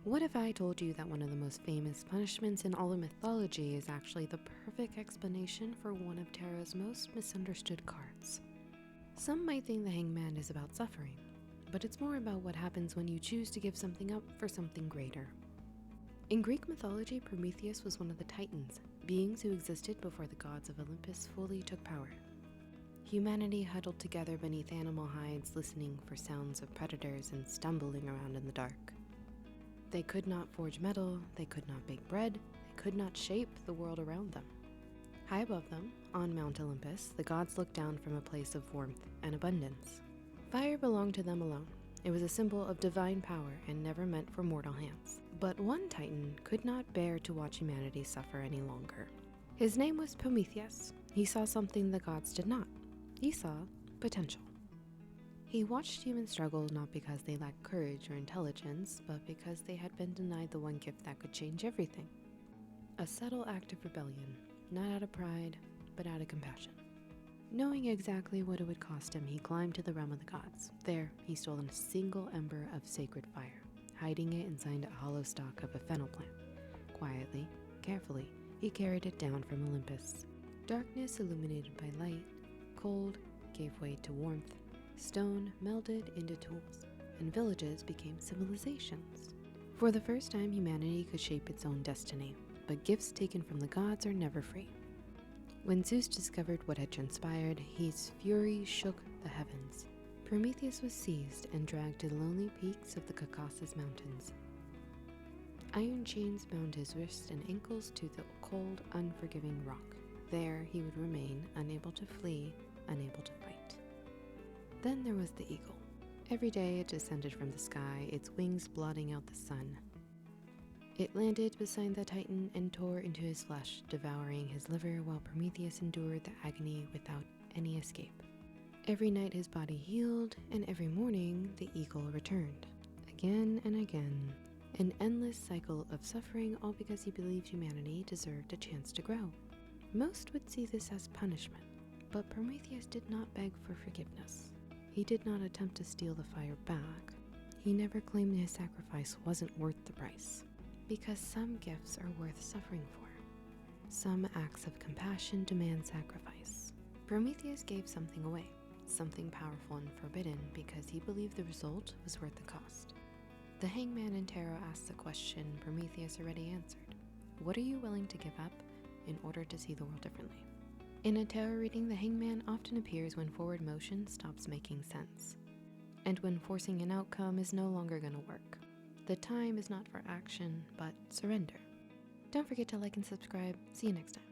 What if I told you that one of the most famous punishments in all of mythology is actually the perfect explanation for one of tarot's most misunderstood cards? Some might think the hangman is about suffering, but it's more about what happens when you choose to give something up for something greater. In Greek mythology, Prometheus was one of the Titans, beings who existed before the gods of Olympus fully took power. Humanity huddled together beneath animal hides, listening for sounds of predators and stumbling around in the dark. They could not forge metal, they could not bake bread, they could not shape the world around them. High above them, on Mount Olympus, the gods looked down from a place of warmth and abundance. Fire belonged to them alone. It was a symbol of divine power and never meant for mortal hands. But one Titan could not bear to watch humanity suffer any longer. His name was Prometheus. He saw something the gods did not. He saw potential. He watched humans struggle not because they lacked courage or intelligence, but because they had been denied the one gift that could change everything. A subtle act of rebellion, not out of pride, but out of compassion. Knowing exactly what it would cost him, he climbed to the realm of the gods. There, he stole a single ember of sacred fire, hiding it inside a hollow stalk of a fennel plant. Quietly, carefully, he carried it down from Olympus. Darkness illuminated by light, cold gave way to warmth, stone melded into tools, and villages became civilizations. For the first time, humanity could shape its own destiny, but gifts taken from the gods are never free. When Zeus discovered what had transpired, his fury shook the heavens. Prometheus was seized and dragged to the lonely peaks of the Caucasus Mountains. Iron chains bound his wrists and ankles to the cold, unforgiving rock. There he would remain, unable to flee, unable to fight. Then there was the eagle. Every day it descended from the sky, its wings blotting out the sun. It landed beside the Titan and tore into his flesh, devouring his liver while Prometheus endured the agony without any escape. Every night his body healed, and every morning the eagle returned. Again and again, an endless cycle of suffering, all because he believed humanity deserved a chance to grow. Most would see this as punishment, but Prometheus did not beg for forgiveness. He did not attempt to steal the fire back. He never claimed his sacrifice wasn't worth the price, because some gifts are worth suffering for. Some acts of compassion demand sacrifice. Prometheus gave something away, something powerful and forbidden, because he believed the result was worth the cost. The hangman in tarot asks the question Prometheus already answered. What are you willing to give up in order to see the world differently? In a tarot reading, the hangman often appears when forward motion stops making sense, and when forcing an outcome is no longer going to work. The time is not for action, but surrender. Don't forget to like and subscribe. See you next time.